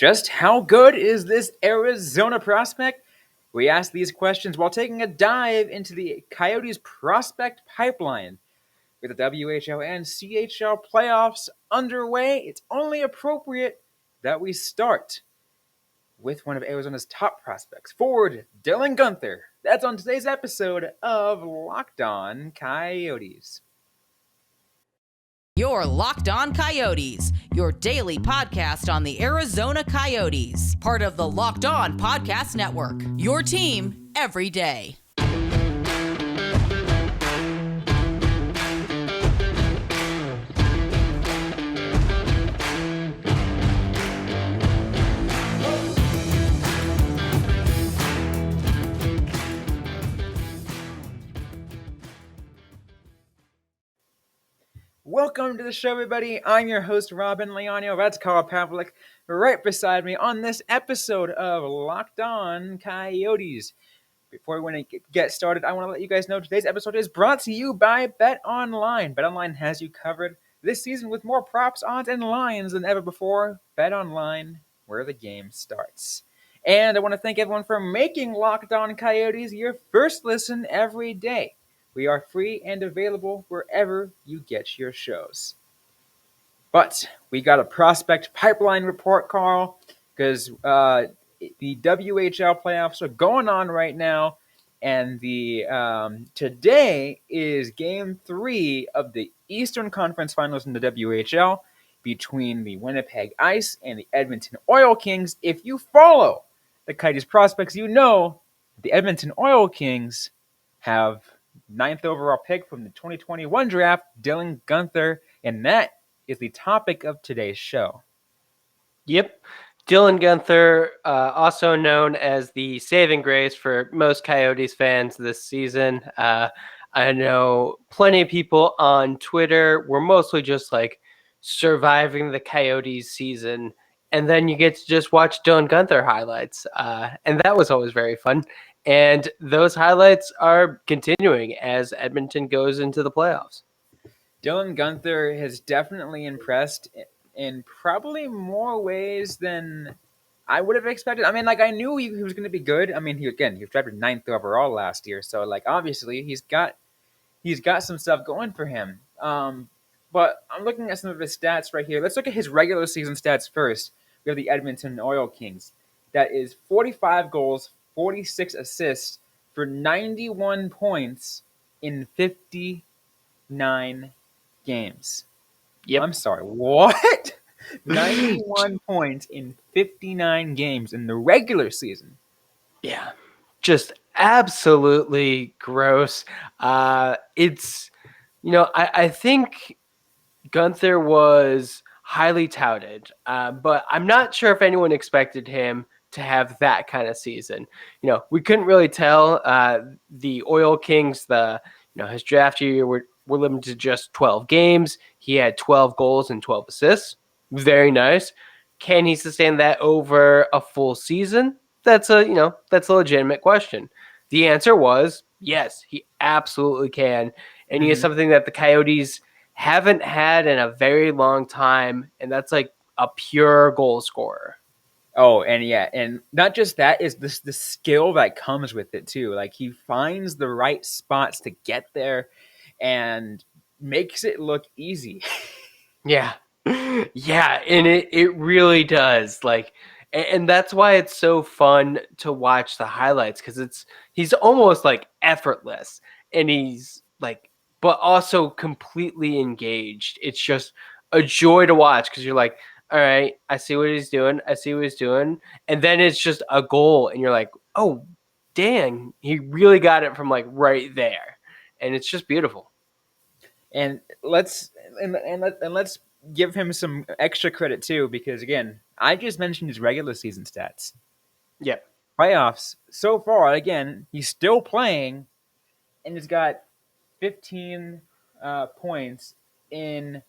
Just how good is this Arizona prospect? We ask these questions while taking a dive into the Coyotes prospect pipeline. With the WHL and CHL playoffs underway, it's only appropriate that we start with one of Arizona's top prospects, forward Dylan Guenther. That's on today's episode of Locked On Coyotes. You're Locked On Coyotes, your daily podcast on the Arizona Coyotes, part of the Locked On Podcast Network, your team every day. Welcome to the show, everybody. I'm your host, Robyn Leonio. That's Carl Pavlik. Right beside me on this episode of Locked On Coyotes. Before we get started, I want to let you guys know today's episode is brought to you by BetOnline. BetOnline has you covered this season with more props, odds, and lines than ever before. BetOnline, where the game starts. And I want to thank everyone for making Locked On Coyotes your first listen every day. We are free and available wherever you get your shows. But we got a prospect pipeline report, Carl, because the WHL playoffs are going on right now, and the today is Game 3 of the Eastern Conference Finals in the WHL between the Winnipeg Ice and the Edmonton Oil Kings. If you follow the Coyotes prospects, you know the Edmonton Oil Kings have 9th overall pick from the 2021 draft, Dylan Guenther, and that is the topic of today's show. Yep. Dylan Guenther, also known as the saving grace for most Coyotes fans this season. I know plenty of people on Twitter were mostly just like surviving the Coyotes season, and then you get to just watch Dylan Guenther highlights, and that was always very fun. And those highlights are continuing as Edmonton goes into the playoffs. Dylan Guenther has definitely impressed in probably more ways than I would have expected. I mean, like, I knew he was going to be good. I mean, he was drafted 9th overall last year, so like obviously he's got some stuff going for him. But I'm looking at some of his stats right here. Let's look at his regular season stats first. We have the Edmonton Oil Kings. That is 45 goals, 46 assists for 91 points in 59 games. Yep. I'm sorry, what? 91 points in 59 games in the regular season. Yeah, just absolutely gross. It's, I think Guenther was highly touted, but I'm not sure if anyone expected him to have that kind of season. We couldn't really tell. The Oil Kings, his draft year were limited to just 12 games. He had 12 goals and 12 assists. Very nice. Can he sustain that over a full season? That's a legitimate question. The answer was yes, he absolutely can. And he is something that the Coyotes haven't had in a very long time, and that's like a pure goal scorer. Oh, and yeah, and not just that, is the skill that comes with it too. Like, he finds the right spots to get there and makes it look easy. Yeah. Yeah, and it really does. Like, and that's why it's so fun to watch the highlights, because he's almost like effortless, and he's like, but also completely engaged. It's just a joy to watch, because you're like, all right, I see what he's doing. And then it's just a goal, and you're like, oh, dang, he really got it from like right there. And it's just beautiful. And let's give him some extra credit too, because again, I just mentioned his regular season stats. Yep. Playoffs so far, again, he's still playing, and he's got 15 points in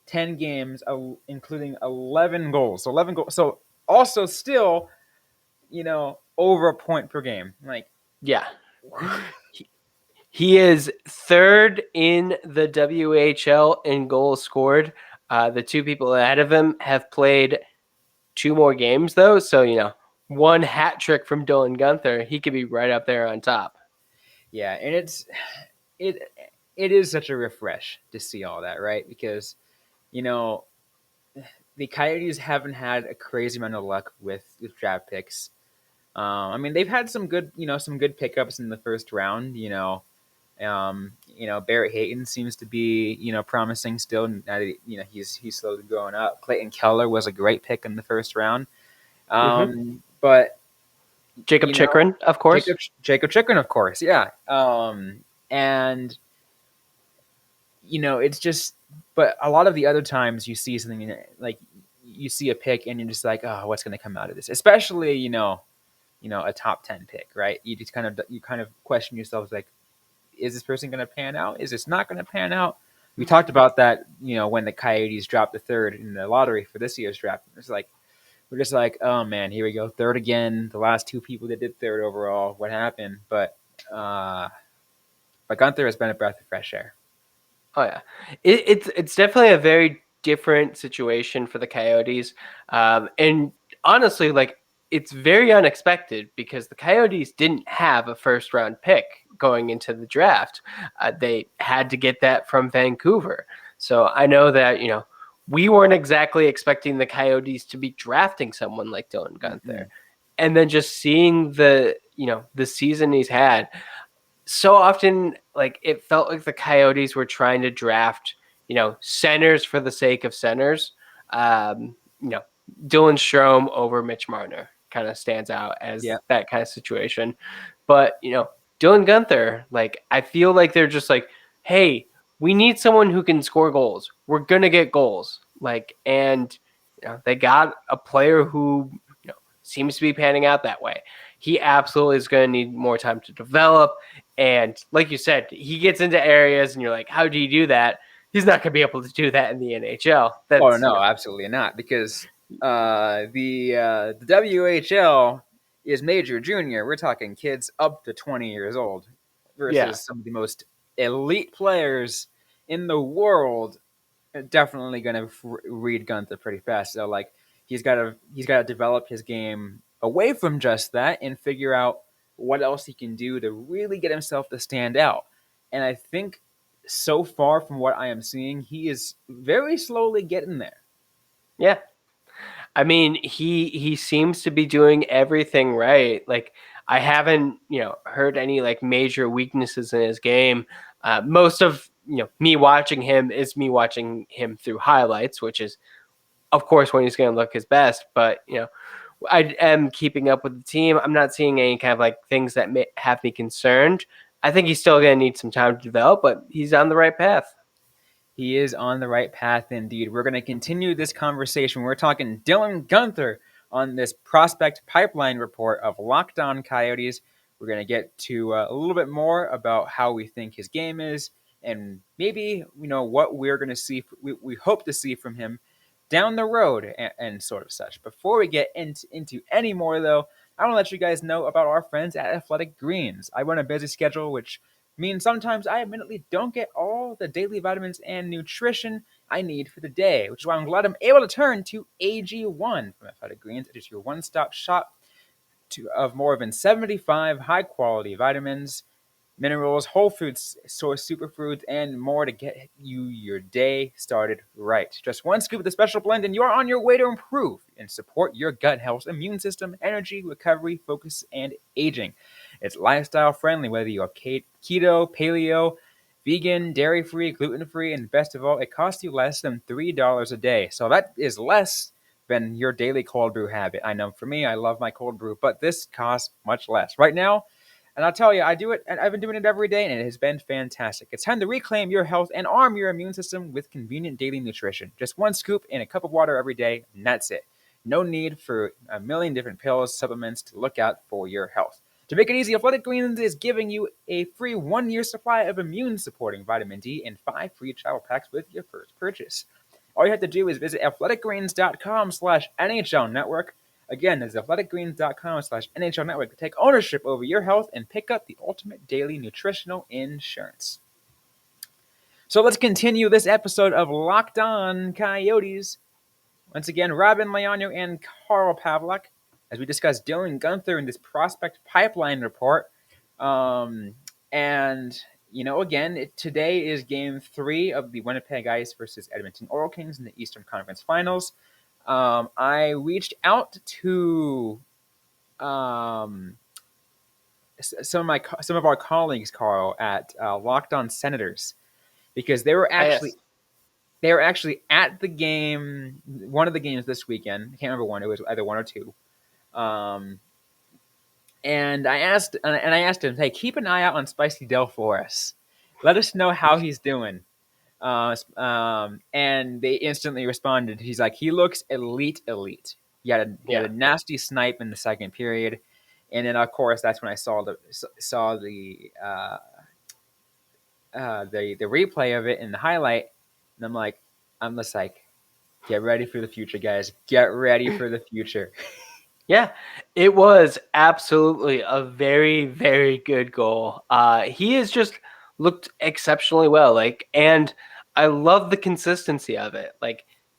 10 games, including 11 goals. So 11 goals. So also still, over a point per game. Like, yeah. He is third in the WHL in goals scored. The two people ahead of him have played 2 more games though. So, one hat trick from Dylan Guenther, he could be right up there on top. Yeah, and it it is such a refresh to see all that, right? Because you know the Coyotes haven't had a crazy amount of luck with draft picks. I mean, they've had some good, some good pickups in the first round. Barrett Hayton seems to be, promising still. Now that, he's slowly growing up. Clayton Keller was a great pick in the first round. Hmm. But Jacob Chikrin, of course. Jacob Chikrin, of course, yeah. And it's just, but a lot of the other times you see something like you see a pick and you're just like, oh, what's going to come out of this? Especially, a top 10 pick, right? You kind of question yourself like, is this person going to pan out? Is this not going to pan out? We talked about that, when the Coyotes dropped the third in the lottery for this year's draft. We're just like, oh man, here we go, third again. The last two people that did third overall, what happened? But Guenther has been a breath of fresh air. Oh yeah, it's definitely a very different situation for the Coyotes, and honestly, like it's very unexpected because the Coyotes didn't have a first round pick going into the draft. They had to get that from Vancouver. So I know that we weren't exactly expecting the Coyotes to be drafting someone like Dylan Guenther, Mm-hmm. and then just seeing the season he's had. So often, like it felt like the Coyotes were trying to draft, centers for the sake of centers. Um, you know, Dylan Strome over Mitch Marner kind of stands out as Yeah. that kind of situation. But Dylan Guenther, like I feel like they're just like, hey, we need someone who can score goals. We're gonna get goals. And they got a player who seems to be panning out that way. He absolutely is going to need more time to develop. And like you said, he gets into areas and you're like, how do you do that? He's not going to be able to do that in the NHL. Oh That's, no, absolutely not. Because the WHL is major junior. We're talking kids up to 20 years old yeah. versus some of the most elite players in the world. Definitely going to read Guenther pretty fast. So like he's got to develop his game away from just that and figure out what else he can do to really get himself to stand out. And I think so far from what I am seeing, he is very slowly getting there. Yeah. I mean, he seems to be doing everything right. Like I haven't, heard any like major weaknesses in his game. Most of, me watching him is me watching him through highlights, which is of course when he's going to look his best, but I am keeping up with the team. I'm not seeing any kind of like things that may have me concerned. I think he's still going to need some time to develop, but he's on the right path. He is on the right path indeed. We're going to continue this conversation. We're talking Dylan Guenther on this prospect pipeline report of Locked On Coyotes. We're going to get to a little bit more about how we think his game is and maybe, what we're going to see, we hope to see from him down the road and sort of such. Before we get into any more, though, I want to let you guys know about our friends at Athletic Greens. I run a busy schedule, which means sometimes I admittedly don't get all the daily vitamins and nutrition I need for the day, which is why I'm glad I'm able to turn to AG1 from Athletic Greens. It is your one-stop shop of more than 75 high-quality vitamins, minerals, whole foods, source superfoods, and more to get you your day started right. Just one scoop of the special blend, and you're on your way to improve and support your gut health, immune system, energy, recovery, focus, and aging. It's lifestyle friendly, whether you're keto, paleo, vegan, dairy free, gluten free, and best of all, it costs you less than $3 a day. So that is less than your daily cold brew habit. I know for me, I love my cold brew, but this costs much less. Right now, and I'll tell you, I do it, and I've been doing it every day, and it has been fantastic. It's time to reclaim your health and arm your immune system with convenient daily nutrition. Just one scoop in a cup of water every day, and that's it. No need for a million different pills, supplements to look out for your health. To make it easy, Athletic Greens is giving you a free 1-year supply of immune-supporting vitamin D and 5 free travel packs with your first purchase. All you have to do is visit athleticgreens.com/NHL Network. Again, that's athleticgreens.com/NHL Network to take ownership over your health and pick up the ultimate daily nutritional insurance. So let's continue this episode of Locked On Coyotes. Once again, Robyn Leano and Carl Pavlik, as we discuss Dylan Guenther in this prospect pipeline report. And again, today is Game 3 of the Winnipeg Ice versus Edmonton Oil Kings in the Eastern Conference Finals. I reached out to some of our colleagues, Carl, at Locked On Senators, because they were actually Yes. at the game, one of the games this weekend. I can't remember one; it was either one or two. And I asked him, "Hey, keep an eye out on Spicy Del for us. Let us know how he's doing." And they instantly responded. He's like, "He looks elite. He had a nasty snipe in the second period." And then, of course, that's when I saw the replay of it in the highlight, and I'm just like, get ready for the future, guys. Get ready for the future. Yeah, it was absolutely a very, very good goal. He has just looked exceptionally well. And I love the consistency of it.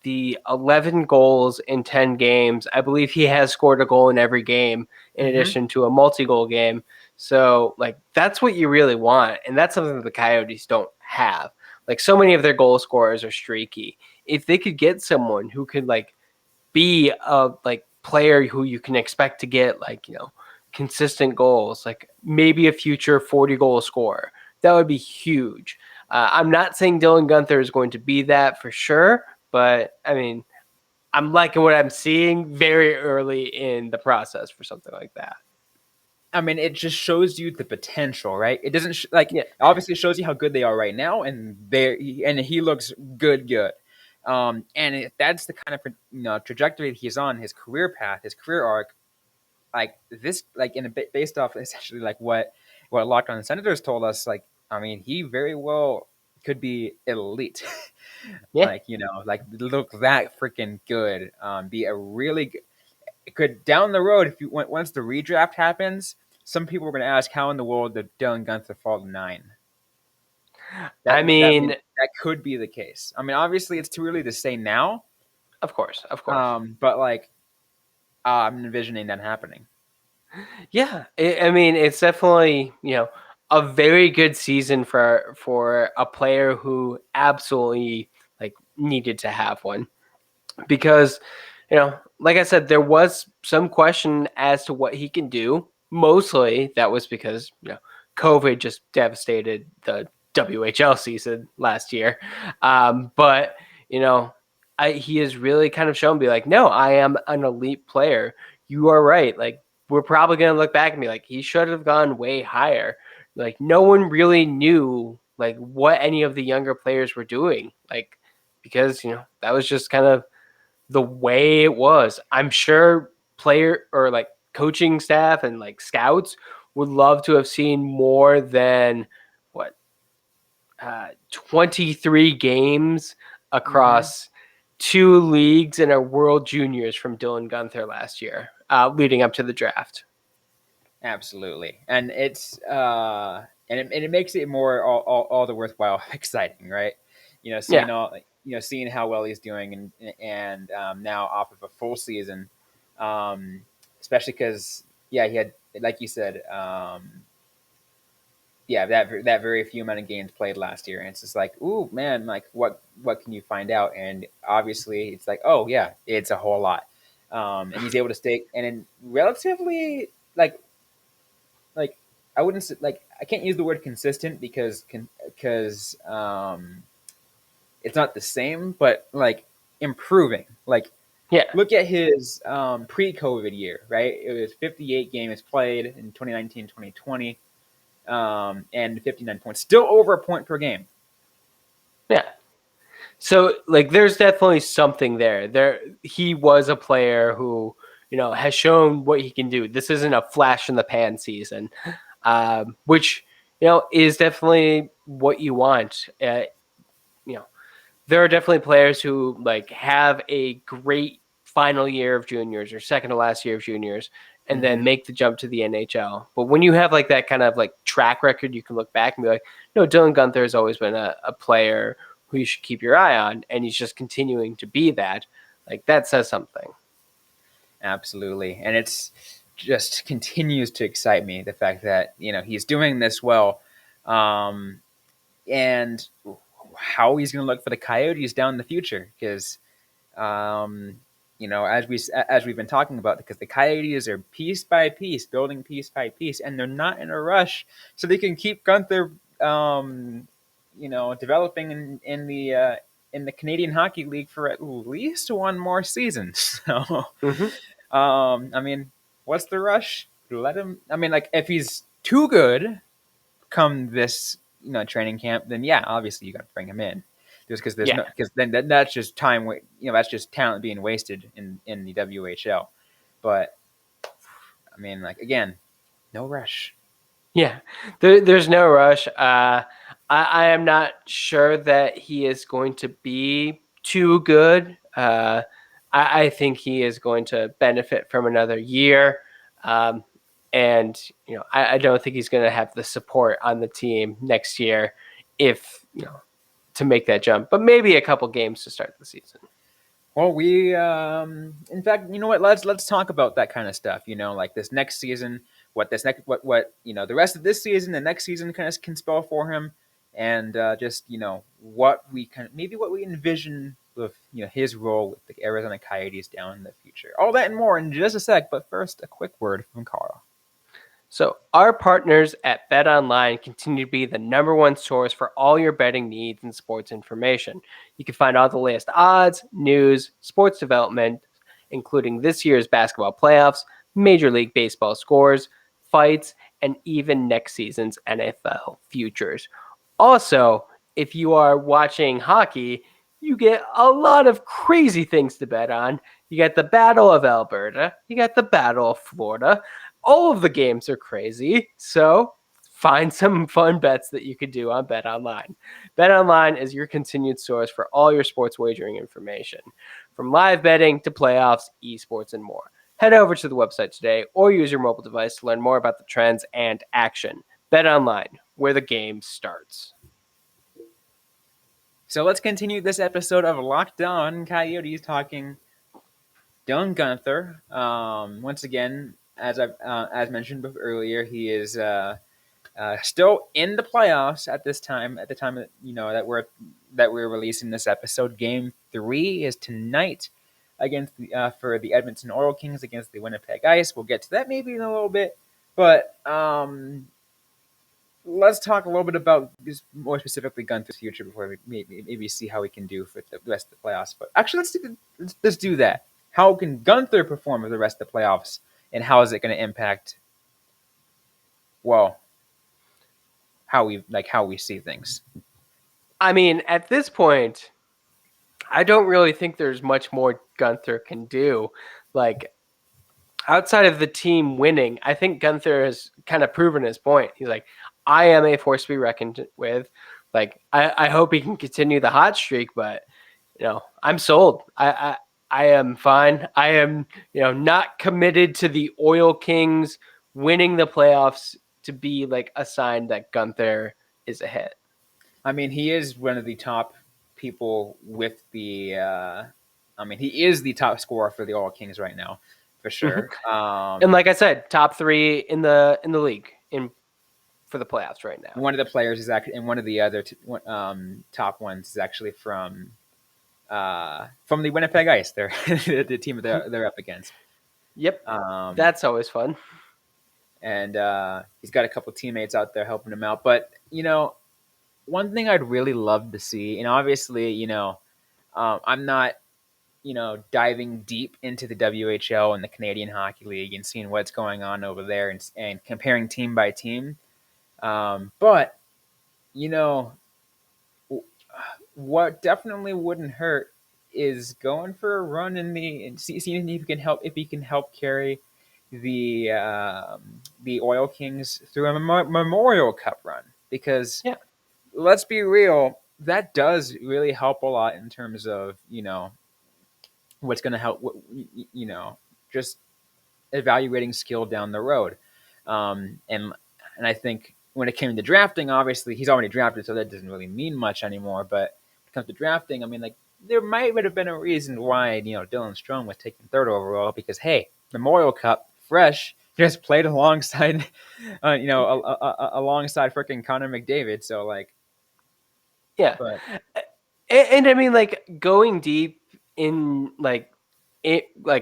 The 11 goals in 10 games. I believe he has scored a goal in every game in Mm-hmm. addition to a multi-goal game. So, that's what you really want. And that's something that the Coyotes don't have. So many of their goal scorers are streaky. If they could get someone who could, be a player who you can expect to get consistent goals, maybe a future 40 goal scorer, that would be huge. I'm not saying Dylan Guenther is going to be that for sure, but I mean, I'm liking what I'm seeing very early in the process for something like that. I mean, it just shows you the potential, right? It doesn't Yeah. obviously shows you how good they are right now, and he looks good. And if that's the kind of trajectory he's on, his career path, his career arc, based off essentially what Locked On Senators told us, I mean, he very well could be elite. Yeah. Look that freaking good. Be a really good, could down the road, if you once the redraft happens, some people are going to ask how in the world did Dylan Guenther fall to 9. I mean, That could be the case. I mean, obviously it's too early to say now. of course. But I'm envisioning that happening. Yeah, I mean, it's definitely a very good season for a player who absolutely needed to have one, because like I said, there was some question as to what he can do. Mostly that was because COVID just devastated the WHL season last year, but he has really kind of shown, be like, no, I am an elite player. You are right. We're probably going to look back and be like, he should have gone way higher. No one really knew what any of the younger players were doing, because that was just kind of the way it was. I'm sure player or coaching staff and scouts would love to have seen more than what 23 games across 2 leagues and a World Juniors from Dylan Guenther last year, leading up to the draft. Absolutely, and it's and it makes it more all the worthwhile exciting, right? Seeing seeing how well he's doing, and now off of a full season, especially because he had, like you said, that very few amount of games played last year, and it's just ooh man, what can you find out? And obviously it's oh yeah, it's a whole lot, and he's able to stay and in relatively I wouldn't say, I can't use the word consistent because it's not the same, but improving. Yeah. Look at his pre-COVID year, right? It was 58 games played in 2019-2020, and 59 points, still over a point per game. Yeah. So there's definitely something there. He was a player who has shown what he can do. This isn't a flash in the pan season, which is definitely what you want. There are definitely players who have a great final year of juniors or second to last year of juniors and then make the jump to the NHL. But when you have that kind of track record, you can look back and be like, no, Dylan Guenther has always been a player who you should keep your eye on, and he's just continuing to be that. Like that says something. Absolutely. And it's just continues to excite me, the fact that, he's doing this well. And how he's going to look for the Coyotes down in the future, because as we've been talking about, because the Coyotes are piece by piece, building piece by piece, and they're not in a rush, so they can keep Guenther, developing in the Canadian Hockey League for at least one more season. So, Mm-hmm. I mean, what's the rush? Let him. I mean, like, if he's too good come this training camp, then yeah, obviously you got to bring him in, just because there's Yeah. no because then that's just time. That's just talent being wasted in the WHL. But I mean, like, again, no rush. Yeah, there's no rush. I am not sure that he is going to be too good. I think he is going to benefit from another year. Um, and, I don't think he's going to have the support on the team next year if, to make that jump, but maybe a couple games to start the season. Well, in fact, you know what? Let's talk about that kind of stuff. Like this next season, what the rest of this season, the next season kind of can spell for him, and just what we envision with his role with the Arizona Coyotes down in the future. All that and more in just a sec. But first, a quick word from Carl. So, our partners at BetOnline continue to be the number one source for all your betting needs and sports information. You can find all the latest odds, news, sports development, including this year's basketball playoffs, Major League Baseball scores, fights, and even next season's NFL futures. Also, if you are watching hockey, you get a lot of crazy things to bet on. You got the Battle of Alberta, you got the Battle of Florida. All of the games are crazy, so find some fun bets that you could do on BetOnline. BetOnline is your continued source for all your sports wagering information, from live betting to playoffs, esports, and more. Head over to the website today or use your mobile device to learn more about the trends and action. BetOnline, where the game starts. So let's continue this episode of Locked On Coyotes talking Dylan Guenther. Once again, as mentioned earlier, he is still in the playoffs at this time. At the time that we're releasing this episode, Game 3 is tonight against for the Edmonton Oil Kings against the Winnipeg Ice. We'll get to that maybe in a little bit, but let's talk a little bit about just more specifically Guenther's future before we maybe see how we can do for the rest of the playoffs. But actually, let's do that. How can Guenther perform for the rest of the playoffs, and how is it going to impact? Well, how we see things. I mean, at this point, I don't really think there's much more Guenther can do. Like, outside of the team winning, I think Guenther has kind of proven his point. He's like, I am a force to be reckoned with. Like, I hope he can continue the hot streak, but I'm sold. I am fine. I am, not committed to the Oil Kings winning the playoffs to be like a sign that Guenther is a hit. I mean, he is one of the top people with the. He is the top scorer for the Oil Kings right now, for sure. And like I said, top 3 in the league for the playoffs right now. One of the players is actually, and one of the other top ones is actually from the Winnipeg Ice. They're the team they're up against. Yep, that's always fun. And he's got a couple teammates out there helping him out. But one thing I'd really love to see, and obviously, I'm not, diving deep into the WHL and the Canadian Hockey League and seeing what's going on over there and comparing team by team. But, what definitely wouldn't hurt is going for a run and seeing if he can help carry the Oil Kings through a Memorial Cup run, because let's be real, that does really help a lot in terms of what's going to help just evaluating skill down the road, and I think when it came to drafting, obviously he's already drafted, so that doesn't really mean much anymore. But when it comes to drafting, I mean, like, there might have been a reason why Dylan Strome was taken third overall because hey, Memorial Cup fresh just played alongside alongside freaking Connor McDavid. So like, Yeah. but And I mean, like going deep in like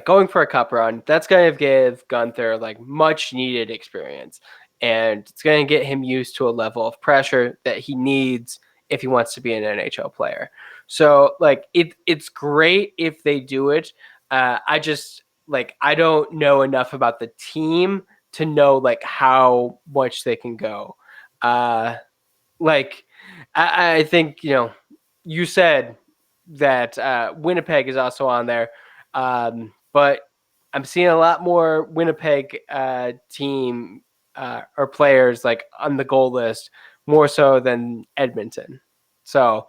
going for a cup run, that's going to give Guenther like much needed experience, and it's going to get him used to a level of pressure that he needs if he wants to be an NHL player. So like it's great if they do it. I just like I don't know enough about the team to know like how much they can go. Uh, like I think you said that Winnipeg is also on there, but I'm seeing a lot more Winnipeg team or players like on the goal list more so than Edmonton. So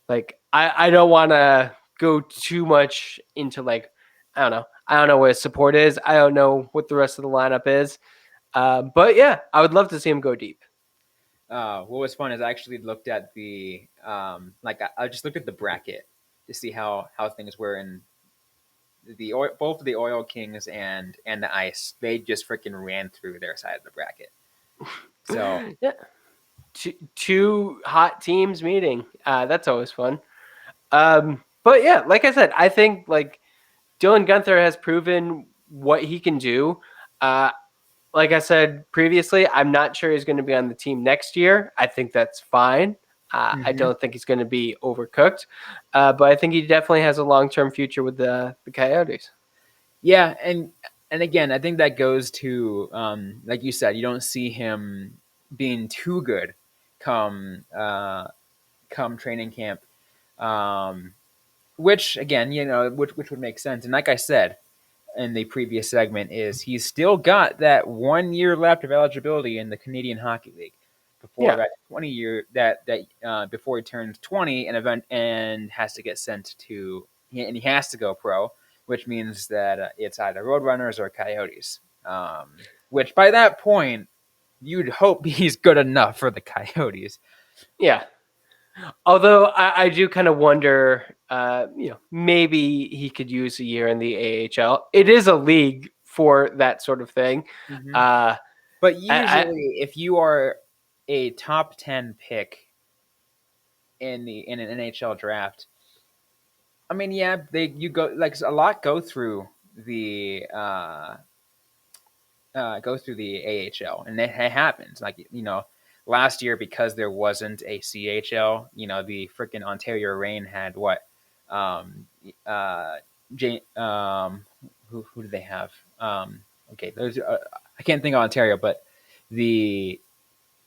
like I don't want to go too much into like I don't know what his support is. I don't know what the rest of the lineup is. But yeah, I would love to see him go deep. what was fun is I actually looked at the I just looked at the bracket to see how things were in both the Oil Kings and the Ice. They just freaking ran through their side of the bracket. So Yeah, two hot teams meeting. That's always fun. But yeah, like I said, I think like Dylan Guenther has proven what he can do. Uh, like I said previously, I'm not sure he's going to be on the team next year. I think that's fine. I mhm. don't think he's going to be overcooked, but I think he definitely has a long-term future with the Coyotes. Yeah, and again, I think that goes to like you said, you don't see him being too good come come training camp, um, which again, which would make sense. And like I said in the previous segment, is he's still got that 1 year left of eligibility in the Canadian Hockey League before Yeah, that 20 year that before he turns 20 and event and has to get sent to and he has to go pro, which means that it's either Roadrunners or Coyotes. Which by that point you'd hope he's good enough for the Coyotes. yeah. Although I do kind of wonder, maybe he could use a year in the AHL. It is a league for that sort of thing. Mm-hmm. Uh, But I usually, if you are a top 10 pick in an NHL draft, I mean, yeah, they you go like a lot go through the AHL, and it happens. Like last year because there wasn't a CHL, the freaking Ontario Reign had what, um, uh, who do they have? Okay, there's I can't think of Ontario, but the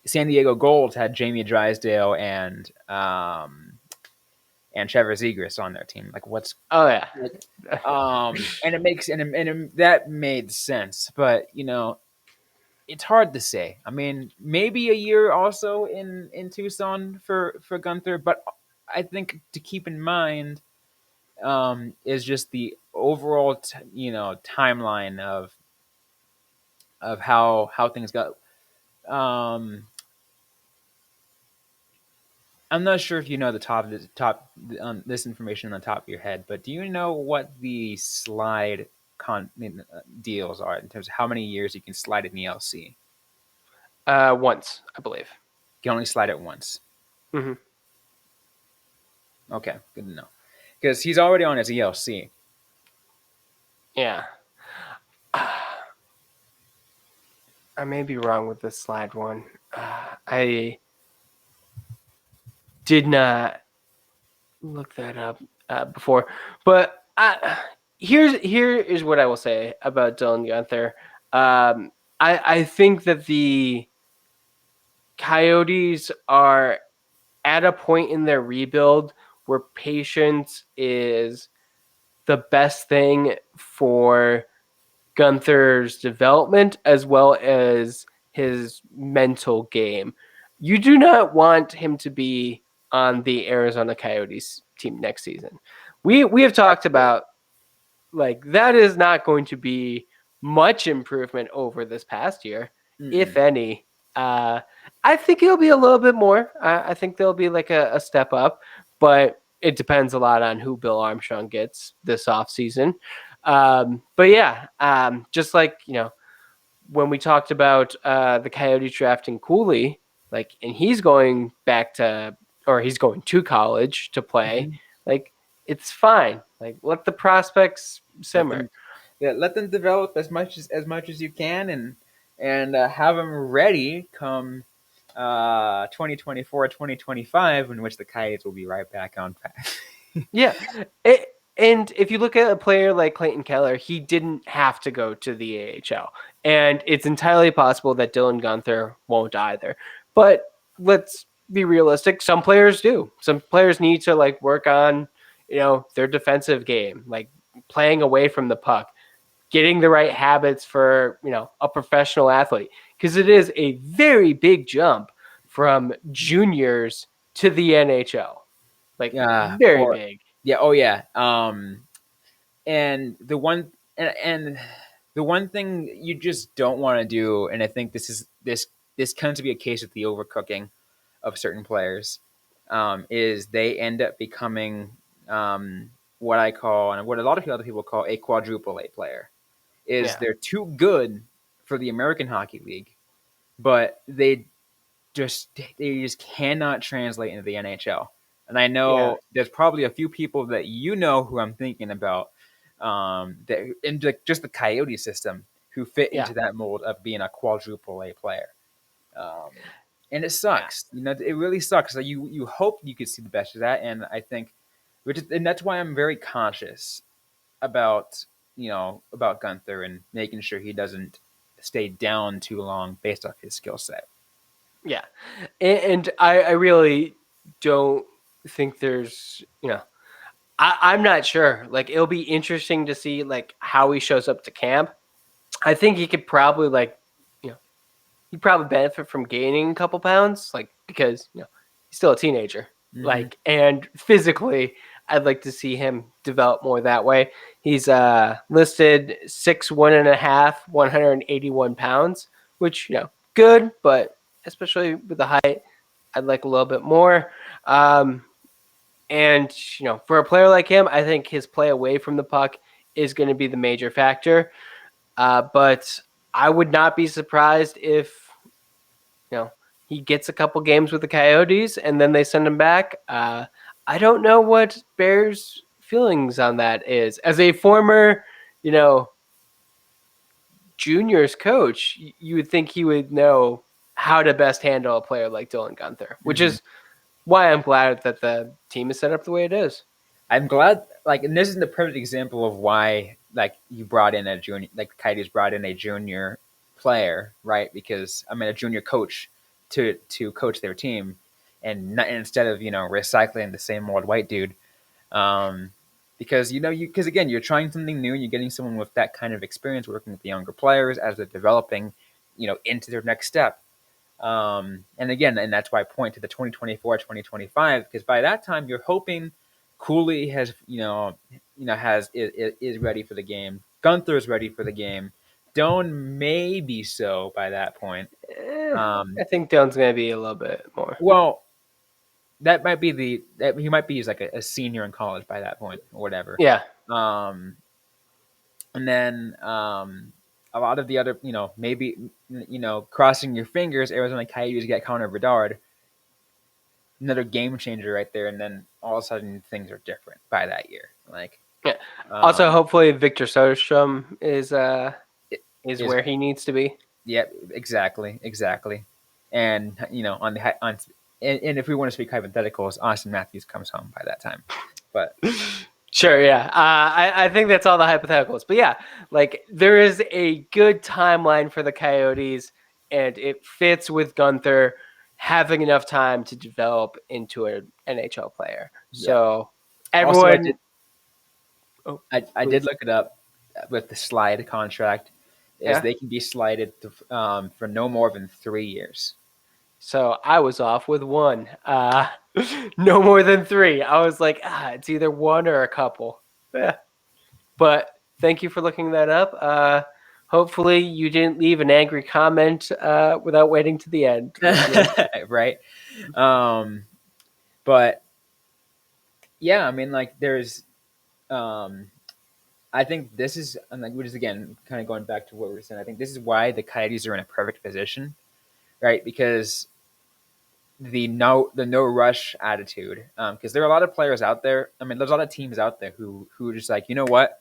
San Diego Gold had Jamie Drysdale and Trevor Zegras on their team. Like, what's oh yeah, like, and it makes that made sense, but it's hard to say. I mean, maybe a year also in Tucson for Guenther, but I think to keep in mind is just the overall timeline of how things go. Um, I'm not sure if you know the top this information on the top of your head, but do you know what the slide deals are in terms of how many years you can slide in the LC? once I believe. You can only slide it once. Hmm. Okay, good to know. Because he's already on his ELC. Yeah, I may be wrong with this slide one. I did not look that up before, but here is what I will say about Dylan Guenther. I think that the Coyotes are at a point in their rebuild where patience is the best thing for Guenther's development as well as his mental game. You do not want him to be on the Arizona Coyotes team next season. We have talked about like that is not going to be much improvement over this past year, if Mm-mm. any. I think it'll be a little bit more. I think there'll be like a step up, but it depends a lot on who Bill Armstrong gets this offseason. But yeah, just like, when we talked about the Coyotes drafting Cooley, like, and he's going to college to play, Mhm. like, it's fine. Like, let the prospects Let simmer. them, yeah, let them develop as much as you can, and have them ready come 2024, 2025, in which the Coyotes will be right back on track. Yeah. And if you look at a player like Clayton Keller, he didn't have to go to the AHL. And it's entirely possible that Dylan Guenther won't either. But let's be realistic. Some players do. Some players need to like work on, their defensive game, like playing away from the puck, getting the right habits for, a professional athlete. Because it is a very big jump from juniors to the NHL. Like Yeah, very or big. yeah, oh yeah. And the one thing you just don't want to do, and I think this tends to be a case with the overcooking of certain players, is they end up becoming what I call, and what a lot of other people call, a quadruple A player. Is Yeah. they're too good for the American Hockey League, but they just cannot translate into the NHL. And I Yeah. know there's probably a few people that who I'm thinking about, that in just the Coyote system, who fit Yeah. into that mold of being a quadruple A player. Um, and it Yeah. sucks. It really sucks. Like you hope you could see the best of that, and I think, and that's why I'm very cautious about about Guenther and making sure he doesn't stay down too long based off his skill set. Yeah. And I really don't think there's, I'm not sure. Like, it'll be interesting to see, like, how he shows up to camp. I think he could probably, like, he'd probably benefit from gaining a couple pounds, like, because, he's still a teenager. Hmm. Like, and physically, I'd like to see him develop more that way. He's listed 6'1.5", 181 pounds, which, good, but especially with the height, I'd like a little bit more. And, for a player like him, I think his play away from the puck is going to be the major factor. But I would not be surprised if, he gets a couple games with the Coyotes and then they send him back. I don't know what Bears' feelings on that is. As a former, you know, juniors coach, you would think he would know how to best handle a player like Dylan Guenther, which Hmm. is why I'm glad that the team is set up the way it is. I'm glad, like, and this is the perfect example of why, like, you brought in a junior, like, Coyotes brought in a junior player, right? Because I mean, a junior coach to coach their team, and instead of recycling the same old white dude, um, because because again, you're trying something new, and you're getting someone with that kind of experience working with the younger players as they're developing, into their next step. And again, and that's why I point to the 2024, 2025, because by that time you're hoping Cooley has, is ready for the game. Guenther is ready for the game. Doan may be so by that point. I think Dylan's going to be a little bit more. Well, that might be that he might be like a senior in college by that point or whatever. Yeah. Um, and then a lot of the other, maybe crossing your fingers, Arizona Coyotes get Connor Bedard, another game changer right there, and then all of a sudden things are different by that year. Like, Yeah. Also, um, hopefully Victor Soderstrom it is is where he needs to be. yeah, exactly, and on and if we want to speak hypotheticals, Austin Matthews comes home by that time, but Sure, yeah. I think that's all the hypotheticals. But yeah, like there is a good timeline for the Coyotes, and it fits with Guenther having enough time to develop into an NHL player. yeah. So Also, I everyone, did oh, I did please. look it up with the slide contract, is Yeah. they can be slided for no more than 3 years. So I was off with one. No more than three. I was like, it's either one or a couple. Yeah. But thank you for looking that up. Hopefully you didn't leave an angry comment without waiting to the end, listeners. Right? But Yeah, I mean, like there's, um, I think this is, and like, which is again kind of going back to what we were saying. I think this is why the Coyotes are in a perfect position, right? Because the no rush attitude. Because there are a lot of players out there. I mean, there's a lot of teams out there who are just like, you know what,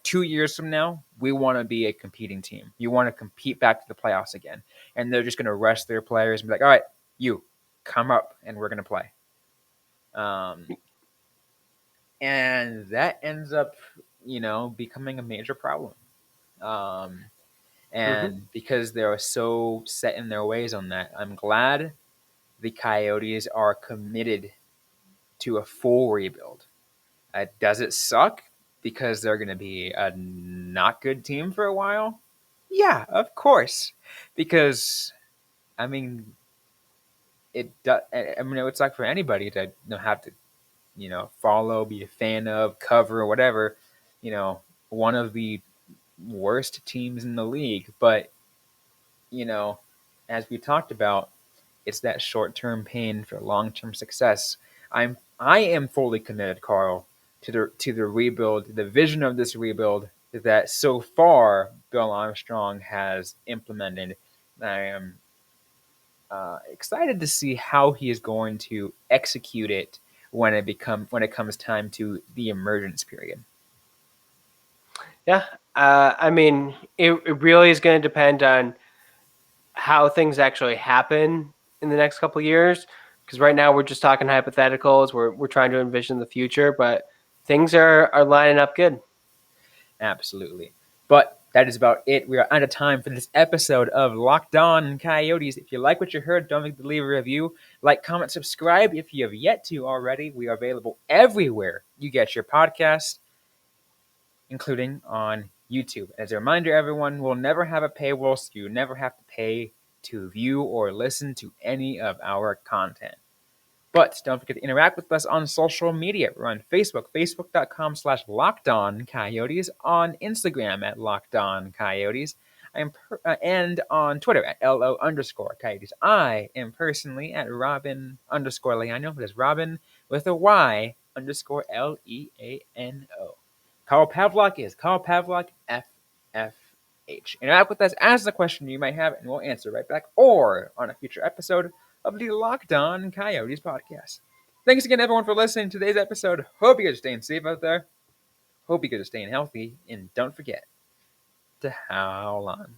2 years from now, we want to be a competing team. You want to compete back to the playoffs again, and they're just going to rush their players and be like, all right, you come up and we're going to play. Um, and that ends up, becoming a major problem. Um, Hmm. and because they're so set in their ways on that, I'm glad the Coyotes are committed to a full rebuild. Does it suck because they're going to be a not good team for a while? Yeah, of course. Because I mean, it does. I mean, it would suck for anybody to have to follow, be a fan of, cover, whatever. One of the worst teams in the league. But you know, as we talked about, it's that short-term pain for long-term success. I am fully committed, Carl, to the rebuild, the vision of this rebuild that so far Bill Armstrong has implemented. I am excited to see how he is going to execute it when it comes time to the emergence period. Yeah. I mean, it really is going to depend on how things actually happen in the next couple of years. Because right now we're just talking hypotheticals. We're trying to envision the future, but things are lining up good. Absolutely. But that is about it. We are out of time for this episode of Locked On Coyotes. If you like what you heard, don't forget to leave a review, like, comment, subscribe if you have yet to already. We are available everywhere you get your podcast, including on YouTube. As a reminder, everyone, we'll never have a paywall, so you never have to pay to view or listen to any of our content. But don't forget to interact with us on social media. We're on Facebook, facebook.com/LockedOnCoyotes, on Instagram at LockedOnCoyotes, and on Twitter at LO_Coyotes. I am personally at Robyn _Leano. That is Robyn with a Y _Leano. Carl Pavlok is Carl Pavlok FFH. Interact with us, ask the question you might have, and we'll answer right back, or on a future episode of the Locked On Coyotes podcast. Thanks again, everyone, for listening to today's episode. Hope you guys are staying safe out there. Hope you guys are staying healthy. And don't forget to howl on.